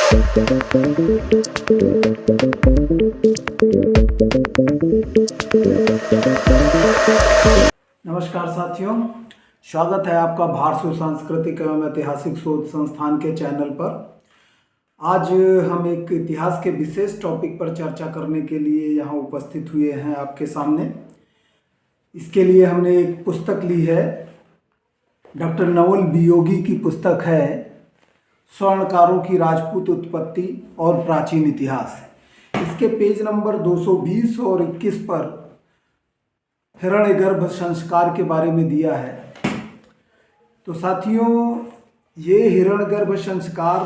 नमस्कार साथियों, स्वागत है आपका भारतीय सांस्कृतिक एवं ऐतिहासिक शोध संस्थान के चैनल पर। आज हम एक इतिहास के विशेष टॉपिक पर चर्चा करने के लिए यहाँ उपस्थित हुए हैं आपके सामने। इसके लिए हमने एक पुस्तक ली है, डॉक्टर नवल वियोगी की पुस्तक है स्वर्णकारों की राजपूत उत्पत्ति और प्राचीन इतिहास। इसके पेज नंबर 220 और 21 पर हिरण्यगर्भ संस्कार के बारे में दिया है। तो साथियों, ये हिरण्यगर्भ संस्कार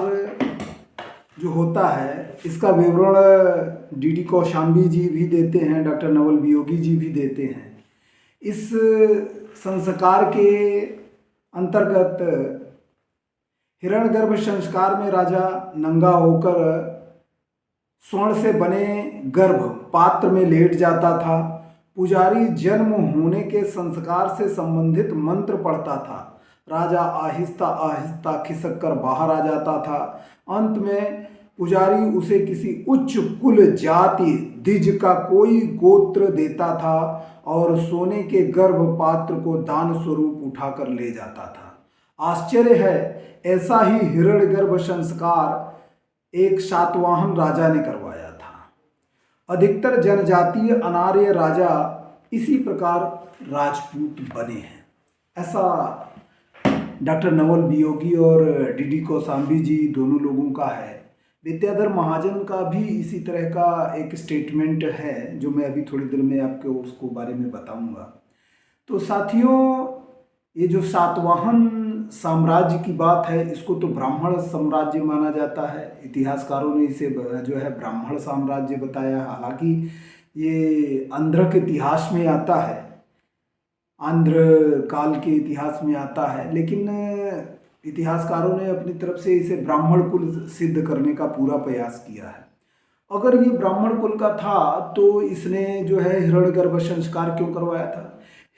जो होता है, इसका विवरण डी कौशाम्बी जी भी देते हैं, डॉक्टर नवल वियोगी जी भी देते हैं। इस संस्कार के अंतर्गत हिरण्यगर्भ संस्कार में राजा नंगा होकर स्वर्ण से बने गर्भ पात्र में लेट जाता था। पुजारी जन्म होने के संस्कार से संबंधित मंत्र पढ़ता था। राजा आहिस्ता आहिस्ता खिसक कर बाहर आ जाता था। अंत में पुजारी उसे किसी उच्च कुल जाति द्विज का कोई गोत्र देता था और सोने के गर्भ पात्र को दान स्वरूप उठाकर ले जाता था। आश्चर्य है, ऐसा ही हिरण्यगर्भ संस्कार एक सातवाहन राजा ने करवाया था। अधिकतर जनजातीय अनार्य राजा इसी प्रकार राजपूत बने हैं, ऐसा डॉक्टर नवल वियोगी और डी कौशाम्बी जी दोनों लोगों का है। विद्याधर महाजन का भी इसी तरह का एक स्टेटमेंट है, जो मैं अभी थोड़ी देर में आपको उसको बारे में बताऊंगा। तो साथियों, ये जो सातवाहन साम्राज्य की बात है, इसको तो ब्राह्मण साम्राज्य माना जाता है। इतिहासकारों ने इसे जो है ब्राह्मण साम्राज्य बताया। हालांकि ये आंध्र के इतिहास में आता है, आंध्र काल के इतिहास में आता है, लेकिन इतिहासकारों ने अपनी तरफ से इसे ब्राह्मण कुल सिद्ध करने का पूरा प्रयास किया है। अगर ये ब्राह्मण कुल का था तो इसने जो है हिरण्यगर्भ संस्कार क्यों करवाया था?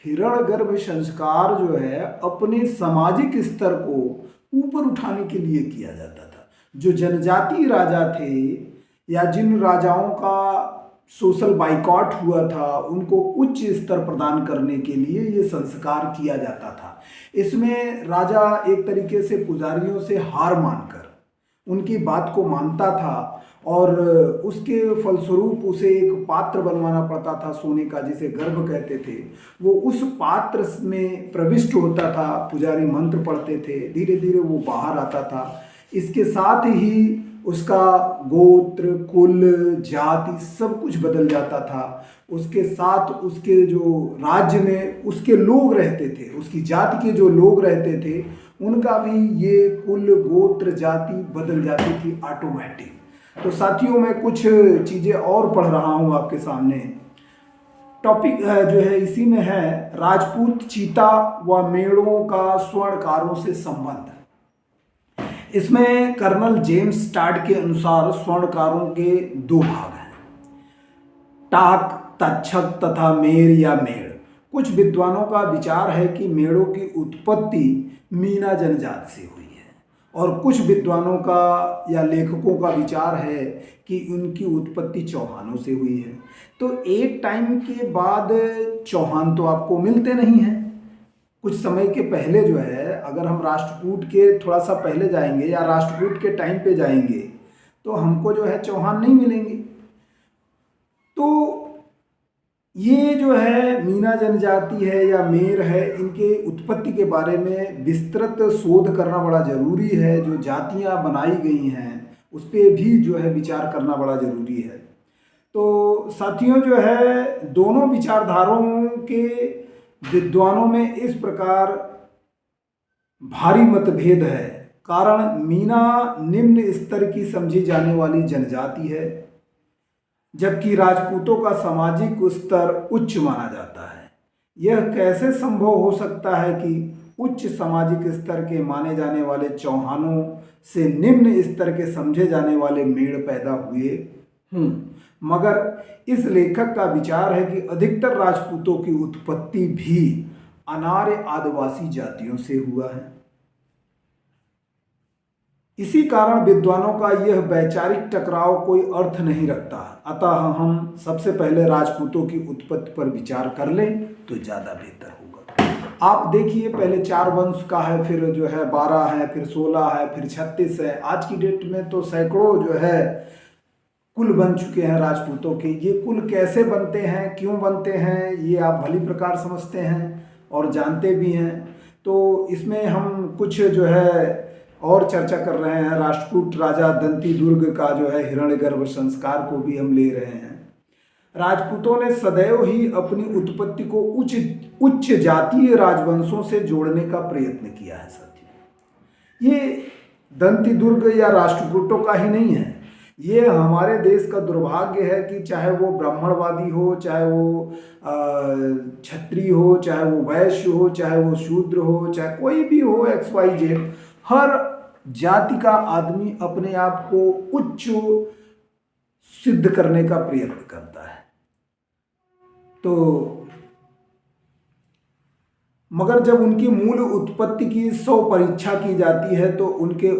हिरण्यगर्भ संस्कार जो है अपने सामाजिक स्तर को ऊपर उठाने के लिए किया जाता था। जो जनजातीय राजा थे या जिन राजाओं का सोशल बाइकॉट हुआ था, उनको उच्च स्तर प्रदान करने के लिए ये संस्कार किया जाता था। इसमें राजा एक तरीके से पुजारियों से हार मानकर उनकी बात को मानता था और उसके फलस्वरूप उसे एक पात्र बनवाना पड़ता था सोने का, जिसे गर्भ कहते थे। वो उस पात्र में प्रविष्ट होता था, पुजारी मंत्र पढ़ते थे, धीरे धीरे वो बाहर आता था। इसके साथ ही उसका गोत्र, कुल, जाति सब कुछ बदल जाता था। उसके साथ उसके जो राज्य में उसके लोग रहते थे, उसकी जाति के जो लोग रहते थे, उनका भी ये कुल, गोत्र, जाति बदल जाती थी ऑटोमेटिक। तो साथियों, मैं कुछ चीज़ें और पढ़ रहा हूँ आपके सामने। टॉपिक जो है इसी में है, राजपूत चीता व मेड़ों का स्वर्णकारों से संबंध। इसमें कर्नल जेम्स टाड के अनुसार स्वर्णकारों के दो भाग हैं, टाक, तक्षक तथा मेर या मेड़। कुछ विद्वानों का विचार है कि मेड़ों की उत्पत्ति मीना जनजाति से हुई है और कुछ विद्वानों का या लेखकों का विचार है कि उनकी उत्पत्ति चौहानों से हुई है। तो एक टाइम के बाद चौहान तो आपको मिलते नहीं हैं। कुछ समय के पहले जो है, अगर हम राष्ट्रकूट के थोड़ा सा पहले जाएंगे या राष्ट्रकूट के टाइम पे जाएंगे तो हमको जो है चौहान नहीं मिलेंगे। तो ये जो है मीना जनजाति है या मेर है, इनके उत्पत्ति के बारे में विस्तृत शोध करना बड़ा ज़रूरी है। जो जातियां बनाई गई हैं उस पर भी जो है विचार करना बड़ा ज़रूरी है। तो साथियों, जो है दोनों विचारधाराओं के विद्वानों में इस प्रकार भारी मतभेद है। कारण मीना निम्न स्तर की समझी जाने वाली जनजाति है, जबकि राजपूतों का सामाजिक स्तर उच्च माना जाता है। यह कैसे संभव हो सकता है कि उच्च सामाजिक स्तर के माने जाने वाले चौहानों से निम्न स्तर के समझे जाने वाले मेड़ पैदा हुए हूँ? मगर इस लेखक का विचार है कि अधिकतर राजपूतों की उत्पत्ति भी अनार्य आदिवासी जातियों से हुआ है। इसी कारण विद्वानों का यह वैचारिक टकराव कोई अर्थ नहीं रखता। अतः हम सबसे पहले राजपूतों की उत्पत्ति पर विचार कर लें तो ज़्यादा बेहतर होगा। आप देखिए, पहले 4 वंश का है, फिर जो है 12 है, फिर 16 है, फिर 36 है। आज की डेट में तो सैकड़ों जो है कुल बन चुके हैं राजपूतों के। ये कुल कैसे बनते हैं, क्यों बनते हैं, ये आप भली प्रकार समझते हैं और जानते भी हैं। तो इसमें हम कुछ जो है और चर्चा कर रहे हैं। राष्ट्रकूट राजा दंती दुर्ग का जो है हिरण्यगर्भ संस्कार को भी हम ले रहे हैं। राजपूतों ने सदैव ही अपनी उत्पत्ति को उच्च जातीय राजवंशों से जोड़ने का प्रयत्न किया है साथियों। ये दंती दुर्ग या राष्ट्रकूटों का ही नहीं है, ये हमारे देश का दुर्भाग्य है कि चाहे वो ब्राह्मणवादी हो, चाहे वो क्षत्रिय हो, चाहे वो वैश्य हो, चाहे वो शूद्र हो, चाहे कोई भी हो, XYZ, हर जाति का आदमी अपने आप को उच्च सिद्ध करने का प्रयत्न करता है। तो मगर जब उनकी मूल उत्पत्ति की 100 परीक्षा की जाती है तो उनके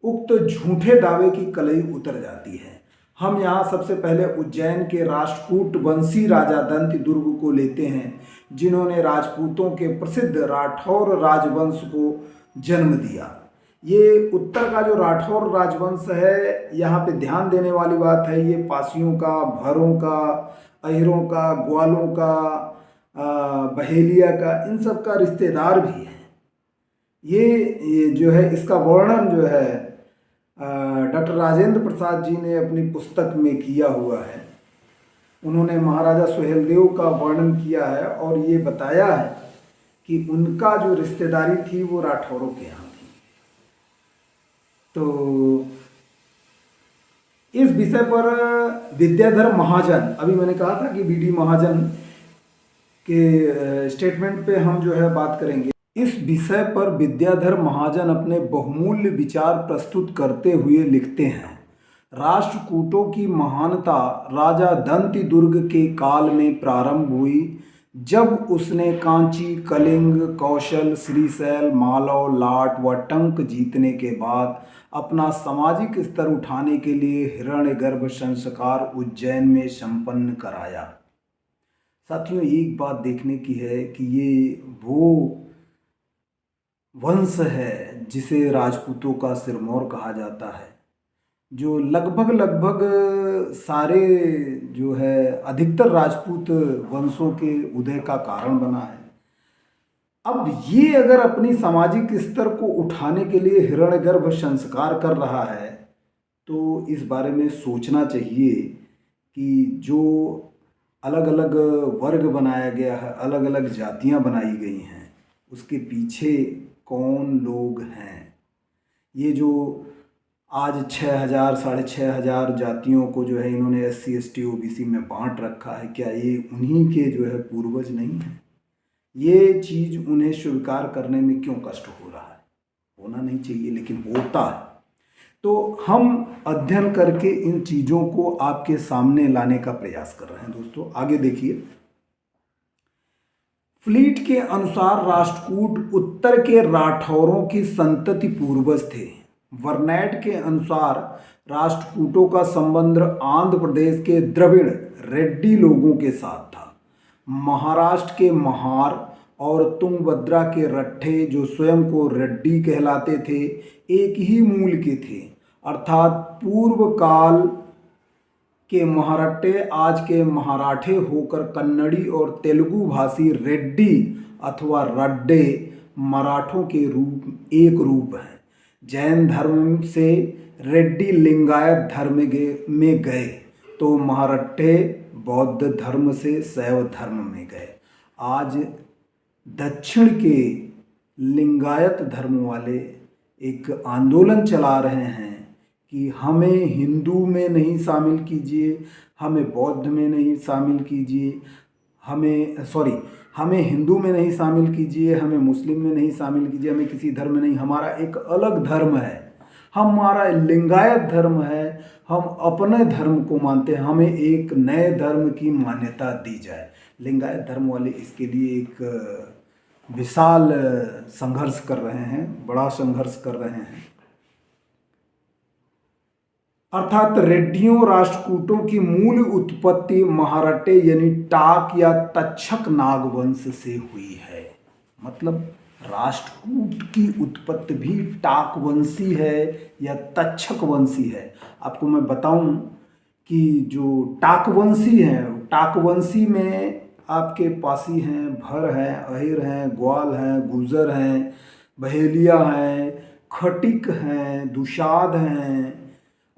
उक्त झूठे दावे की कलई उतर जाती है। हम यहाँ सबसे पहले उज्जैन के राष्ट्रकूट वंशी राजा दंती दुर्ग को लेते हैं, जिन्होंने राजपूतों के प्रसिद्ध राठौर राजवंश को जन्म दिया। ये उत्तर का जो राठौर राजवंश है, यहाँ पे ध्यान देने वाली बात है, ये पासियों का, भरों का, अहिरों का, ग्वालों का, बहेलिया का, इन सब का रिश्तेदार भी है। ये जो है इसका वर्णन जो है डॉक्टर राजेंद्र प्रसाद जी ने अपनी पुस्तक में किया हुआ है। उन्होंने महाराजा सुहेलदेव का वर्णन किया है और ये बताया है कि उनका जो रिश्तेदारी थी वो राठौरों के यहाँ थी। तो इस विषय पर विद्याधर महाजन, अभी मैंने कहा था कि BD महाजन के स्टेटमेंट पे हम जो है बात करेंगे। इस विषय पर विद्याधर महाजन अपने बहुमूल्य विचार प्रस्तुत करते हुए लिखते हैं, राष्ट्रकूटों की महानता राजा दंती दुर्ग के काल में प्रारंभ हुई, जब उसने कांची, कलिंग, कौशल, श्रीशैल, मालव, लाट व टंक जीतने के बाद अपना सामाजिक स्तर उठाने के लिए हिरण्यगर्भ संस्कार उज्जैन में संपन्न कराया। साथियों, एक बात देखने की है कि ये वो वंश है जिसे राजपूतों का सिरमौर कहा जाता है, जो लगभग सारे जो है अधिकतर राजपूत वंशों के उदय का कारण बना है। अब ये अगर अपनी सामाजिक स्तर को उठाने के लिए हिरण्यगर्भ संस्कार कर रहा है तो इस बारे में सोचना चाहिए कि जो अलग अलग वर्ग बनाया गया है, अलग अलग जातियां बनाई गई हैं, उसके पीछे कौन लोग हैं। ये जो आज 6000 6500 जातियों को जो है इन्होंने SC ST OBC में बांट रखा है, क्या ये उन्हीं के जो है पूर्वज नहीं है? ये चीज़ उन्हें स्वीकार करने में क्यों कष्ट हो रहा है? होना नहीं चाहिए लेकिन होता है। तो हम अध्ययन करके इन चीज़ों को आपके सामने लाने का प्रयास कर रहे हैं। दोस्तों आगे देखिए, फ्लीट के अनुसार राष्ट्रकूट उत्तर के राठौरों की संतति पूर्वज थे। वर्नैट के अनुसार राष्ट्रकूटों का संबंध आंध्र प्रदेश के द्रविड़ रेड्डी लोगों के साथ था। महाराष्ट्र के महार और तुंगभद्रा के रट्ठे, जो स्वयं को रेड्डी कहलाते थे, एक ही मूल के थे, अर्थात पूर्व काल के महारट्टे आज के महाराठे होकर कन्नड़ी और तेलुगु भाषी रेड्डी अथवा रड्डे मराठों के एक रूप है। जैन धर्म से रेड्डी लिंगायत धर्म में गए तो महारट्टे बौद्ध धर्म से शैव धर्म में गए। आज दक्षिण के लिंगायत धर्म वाले एक आंदोलन चला रहे हैं कि हमें हिंदू में नहीं शामिल कीजिए, हमें बौद्ध में नहीं शामिल कीजिए, हमें हिंदू में नहीं शामिल कीजिए, हमें मुस्लिम में नहीं शामिल कीजिए, हमें किसी धर्म में नहीं, हमारा एक अलग धर्म है, हमारा लिंगायत धर्म है, हम अपने धर्म को मानते हैं, हमें एक नए धर्म की मान्यता दी जाए। लिंगायत धर्म वाले इसके लिए एक विशाल संघर्ष कर रहे हैं, बड़ा संघर्ष कर रहे हैं। अर्थात रेड्डियों राष्ट्रकूटों की मूल उत्पत्ति महारटे यानी टाक या तक्षक नागवंश से हुई है। मतलब राष्ट्रकूट की उत्पत्ति भी टाकवंशी है या तक्षक वंशी है। आपको मैं बताऊं कि जो टाकवंशी हैं, टाकवंशी में आपके पासी हैं, भर हैं, अहिर हैं, ग्वाल हैं, गुर्जर हैं, बहेलिया हैं, खटिक हैं, दुशाद हैं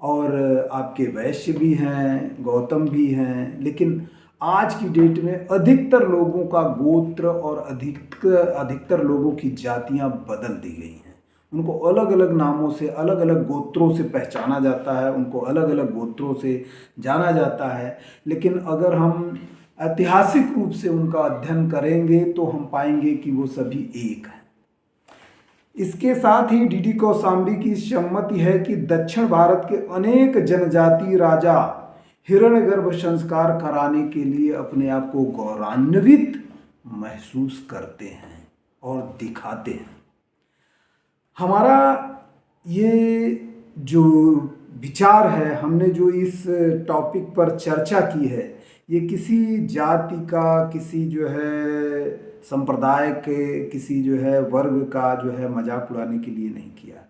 और आपके वैश्य भी हैं, गौतम भी हैं। लेकिन आज की डेट में अधिकतर लोगों का गोत्र और अधिकतर लोगों की जातियां बदल दी गई हैं। उनको अलग अलग नामों से, अलग अलग गोत्रों से पहचाना जाता है, उनको अलग अलग गोत्रों से जाना जाता है। लेकिन अगर हम ऐतिहासिक रूप से उनका अध्ययन करेंगे तो हम पाएंगे कि वो सभी एक हैं। इसके साथ ही डीडी कौशाम्बी की सम्मति है कि दक्षिण भारत के अनेक जनजातीय राजा हिरण्यगर्भ संस्कार कराने के लिए अपने आप को गौरवान्वित महसूस करते हैं और दिखाते हैं। हमारा ये जो विचार है, हमने जो इस टॉपिक पर चर्चा की है, ये किसी जाति का, किसी जो है संप्रदाय के, किसी जो है वर्ग का जो है मजाक उड़ाने के लिए नहीं किया।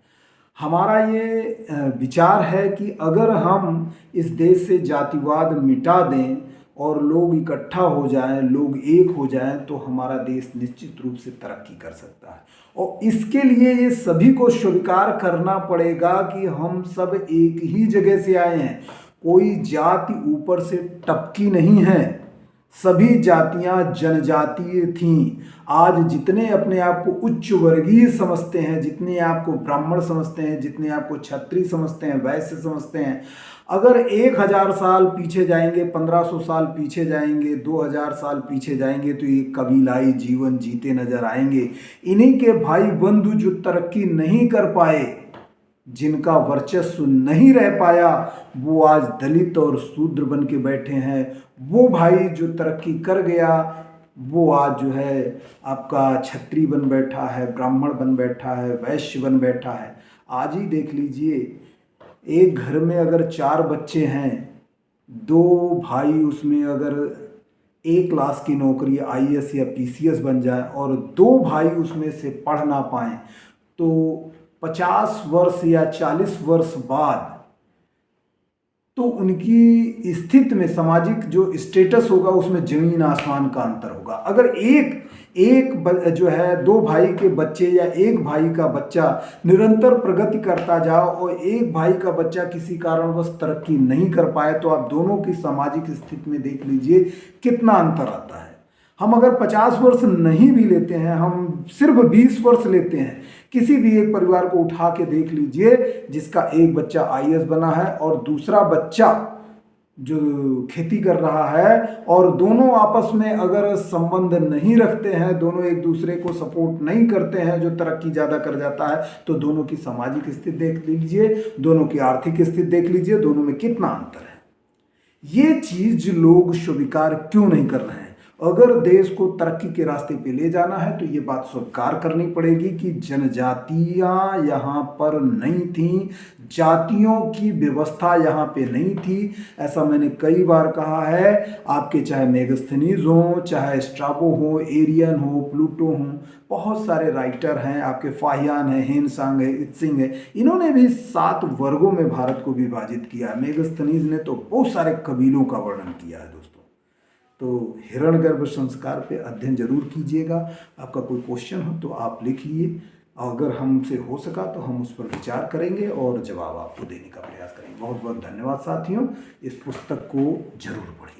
हमारा ये विचार है कि अगर हम इस देश से जातिवाद मिटा दें और लोग इकट्ठा हो जाएं, लोग एक हो जाएं, तो हमारा देश निश्चित रूप से तरक्की कर सकता है। और इसके लिए ये सभी को स्वीकार करना पड़ेगा कि हम सब एक ही जगह से आए हैं। कोई जाति ऊपर से टपकी नहीं है, सभी जातियां जनजातीय थीं। आज जितने अपने आप को उच्च वर्गीय समझते हैं, जितने आप को ब्राह्मण समझते हैं, जितने आप को क्षत्रिय समझते हैं, वैश्य समझते हैं, अगर 1000 साल पीछे जाएंगे, 1500 साल पीछे जाएंगे, 2000 साल पीछे जाएंगे तो ये कबीलाई जीवन जीते नजर आएंगे। इन्हीं के भाई बंधु जो तरक्की नहीं कर पाए, जिनका वर्चस्व नहीं रह पाया, वो आज दलित और शूद्र बन के बैठे हैं। वो भाई जो तरक्की कर गया, वो आज जो है आपका क्षत्रिय बन बैठा है, ब्राह्मण बन बैठा है, वैश्य बन बैठा है। आज ही देख लीजिए, एक घर में अगर 4 बच्चे हैं, 2 भाई उसमें अगर एक क्लास की नौकरी IAS या PCS बन जाए और 2 भाई उसमें से पढ़ ना पाएँ, तो 50 वर्ष या 40 वर्ष बाद तो उनकी स्थिति में, सामाजिक जो स्टेटस होगा उसमें जमीन आसमान का अंतर होगा। अगर एक जो है 2 भाई के बच्चे या एक भाई का बच्चा निरंतर प्रगति करता जाओ और एक भाई का बच्चा किसी कारणवश तरक्की नहीं कर पाए, तो आप दोनों की सामाजिक स्थिति में देख लीजिए कितना अंतर आता है। हम अगर 50 वर्ष नहीं भी लेते हैं, हम सिर्फ 20 वर्ष लेते हैं, किसी भी एक परिवार को उठा के देख लीजिए जिसका एक बच्चा IAS बना है और दूसरा बच्चा जो खेती कर रहा है, और दोनों आपस में अगर संबंध नहीं रखते हैं, दोनों एक दूसरे को सपोर्ट नहीं करते हैं, जो तरक्की ज़्यादा कर जाता है, तो दोनों की सामाजिक स्थिति देख लीजिए, दोनों की आर्थिक स्थिति देख लीजिए, दोनों में कितना अंतर है। ये चीज़ लोग स्वीकार क्यों नहीं कर रहे हैं? अगर देश को तरक्की के रास्ते पे ले जाना है तो ये बात स्वीकार करनी पड़ेगी कि जनजातियां यहाँ पर नहीं थीं, जातियों की व्यवस्था यहाँ पे नहीं थी। ऐसा मैंने कई बार कहा है। आपके चाहे मेगस्थनीज हो, चाहे स्ट्राबो हो, एरियन हो, प्लूटो हो, बहुत सारे राइटर हैं, आपके फाहियान है, हेनसांग है, इत्सिंग है, इन्होंने भी 7 वर्गों में भारत को विभाजित किया है। मेगस्थनीज ने तो बहुत सारे कबीलों का वर्णन किया है दोस्तों। तो हिरण्यगर्भ संस्कार पे अध्ययन जरूर कीजिएगा। आपका कोई क्वेश्चन हो तो आप लिखिए, अगर हमसे हो सका तो हम उस पर विचार करेंगे और जवाब आपको देने का प्रयास करेंगे। बहुत बहुत धन्यवाद साथियों। इस पुस्तक को जरूर पढ़िए।